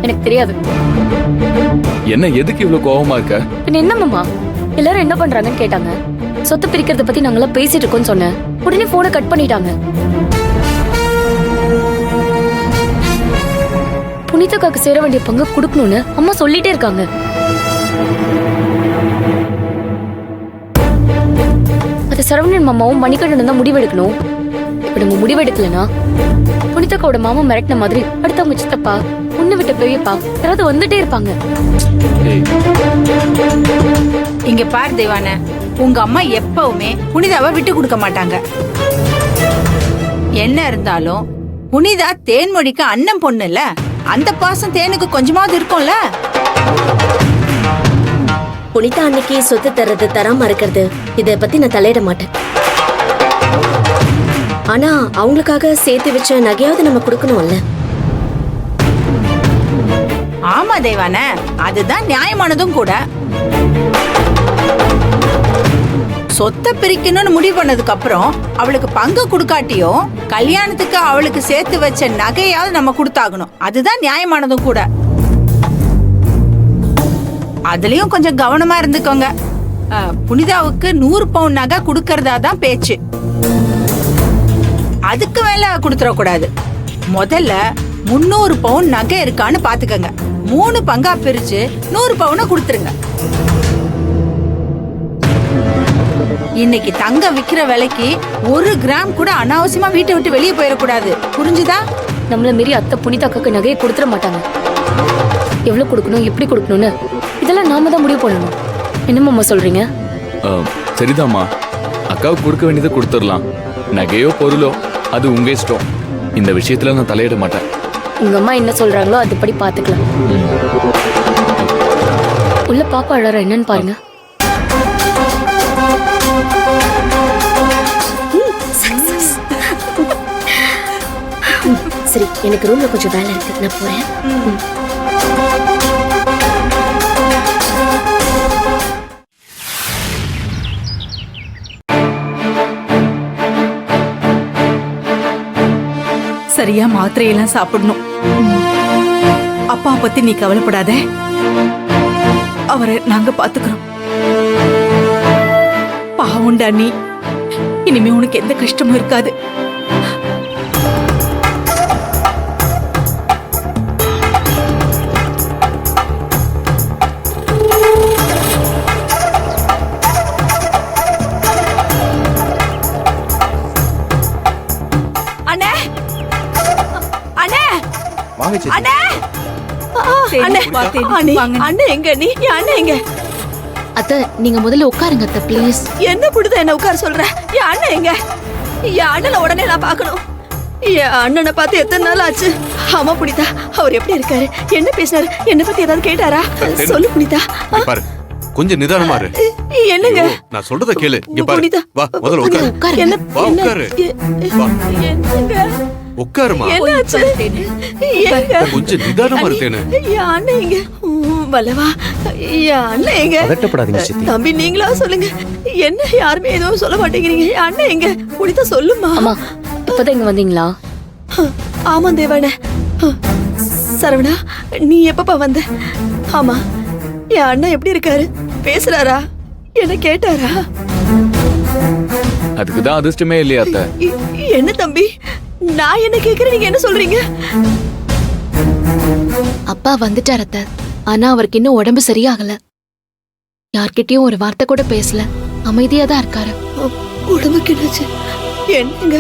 எனக்கு தெரியாது. என்ன எதுக்கு இவ்வளவு கோவமா இருக்க? பின்ன என்ன மாமா, எல்லாரும் என்ன பண்றாங்கன்னு கேட்டாங்க. சொத்து பிரிக்கிறத பத்தி நாங்களாம் பேசிட்டு இருக்கோம்னு சொன்னேன். உடனே போனை கட் பண்ணிட்டாங்க. புனிதாக்காக்கு சேர வேண்டிய பங்கு கொடுக்கணும்னு அம்மா சொல்லிட்டே இருக்காங்க. அது சரவணன் மாமாவும் மணிகண்டன் தான் முடிவெடுக்கணும். இப்ப நம்ம முடிவெடுக்கலனா புனிதாக்காவோட மாமா மிரட்டின மாதிரி அடுத்தவங்க சித்தப்பா, உன்னை விட்ட பெரியப்பா யாராவது வந்துட்டே இருப்பாங்க. இங்க பார் தேவான, உங்க அம்மா எப்பவுமே புனிதாவை விட்டு கொடுக்க மாட்டாங்க. என்ன இருந்தாலும் புனிதா தேன்மொழிக்கு அண்ணன் பொண்ணு இல்ல, அந்த பாசம் தேனுக்கு கொஞ்சமாவது இருக்கும்ல. புனிதா அன்னைக்கு சொத்து தர்றது தராம இருக்கிறது இத பத்தி நான் தலையிட மாட்டேன். ஆனா அவங்களுக்காக சேர்த்து வச்ச நகையாவது நம்ம கொடுக்கணும்ல. ஆமா தேவான, அதுதான் நியாயமானதும் கூட. சொத்தை பிரிக்கணும்னு முடிவு பண்ணதுக்கு அப்புறம் அவளுக்கு பங்கு கொடுக்காட்டியும் கல்யாணத்துக்கு அவளுக்கு சேர்த்து வச்ச நகையாவது நம்ம கொடுத்தாகணும். அதுதான் நியாயமானதும் கூட. அதுலயும் கொஞ்சம் கவனமா இருந்துக்கோங்க. புனிதாவுக்கு 100 பவுன் நகை கொடுக்கறதா தான் பேச்சு. அதுக்கு மேல கொடுத்துட கூடாது. முதல்ல 300 பவுன் நகை இருக்கான்னு பாத்துக்கங்க. 3 பங்கா பிரிச்சு 100 பவுனை கொடுத்துருங்க. இன்னைக்கு தங்க விக்கிற விலைக்கு 1 கிராம் கூட அனாவசியமா வீட்டை விட்டு வெளியே போயிடக்கூடாது. புரிஞ்சுதா? நம்மள மீறி அத்தை புனிதாக்காக்கு நகையை கொடுத்துட மாட்டாங்க. எவ்வளவு கொடுக்கணும், எப்படி கொடுக்கணும்னு இதெல்லாம் நாம தான் முடிவு பண்ணணும். என்னம்மா சொல்றீங்க? சரிதாம்மா, அக்காவுக்கு கொடுக்க வேண்டியதை கொடுத்துடலாம். நகையோ பொருளோ அது உங்க இஷ்டம். இந்த விஷயத்துல நான் தலையிட மாட்டேன். உங்க அம்மா என்ன சொல்றாங்களோ அதுபடி பாத்துக்கலாம். உள்ள பாப்பா அழற என்னன்னு பாருங்க. சரி, எனக்கு ரூம்ல கொஞ்சம் வேலை இருக்கு, நான் போறேன். சரியா மாத்திரையெல்லாம் சாப்பிடணும். அப்பா பத்தி நீ கவலைப்படாத, அவரை நாங்க பாத்துக்கிறோம். பாவுண்டா நீ, இனிமே உனக்கு எந்த கஷ்டமும் இருக்காது. அத்தை நீங்க முதல்ல உட்காருங்க அத்தை, ப்ளீஸ். என்ன புடுத என்ன உட்கார சொல்ற? என் அண்ணன் எங்க? என் அண்ணனை உடனே நான் பார்க்கணும். என் அண்ணனை பார்த்து எத்தனை நாள் ஆச்சு? ஆமா புனிதா, அவர் எப்படி இருக்காரு, என்ன பேசினாரு, என்ன பத்தி ஏதாவது கேட்டாரா? சொல்லு புனிதா. பாரு, கொஞ்சம் நிதானமா இரு. என்னங்க? நான் சொல்றத கேளு. இங்க பாரு, புனிதா, வா முதல்ல உட்காரு. என்ன வா உட்காரு. வா என்னங்க? உட்காருமா. என்னாச்சு? கொஞ்சம் நிதானமா இருக்கேன்னு. என் அண்ணன் எங்க? வல்லவா, என் அண்ணன் எங்க? அதட்டப்படாதீங்க சித்தி. தம்பி நீங்களா சொல்லுங்க. என்ன யாருமே எதுவும் சொல்ல மாட்டேங்கிறீங்க? என் அண்ணன் எங்க? புனிதா சொல்லுமா. அம்மா இப்பதான் இங்க வந்தீங்களா? ஆமா தேவான. சரவணா, நீ எப்பப்பா வந்த? ஆமா, என் அண்ணன் எப்படி இருக்காரு? பேசுறாரா? என்ன கேட்டாரா? அதுக்குதான் அதிர்ஷ்டமே இல்லையா அத்தை? என்ன தம்பி, நான் என்ன கேக்குறேன், நீங்க என்ன சொல்றீங்க? அப்பா வந்துட்டார் அத்தை, ஆனா அவருக்கு இன்னும் உடம்பு சரியாகல. யார்கிட்டயும் ஒரு வார்த்தை கூட பேசல, அமைதியா தான் இருக்காரு. உடம்புக்கு என்னாச்சு? என்னங்க?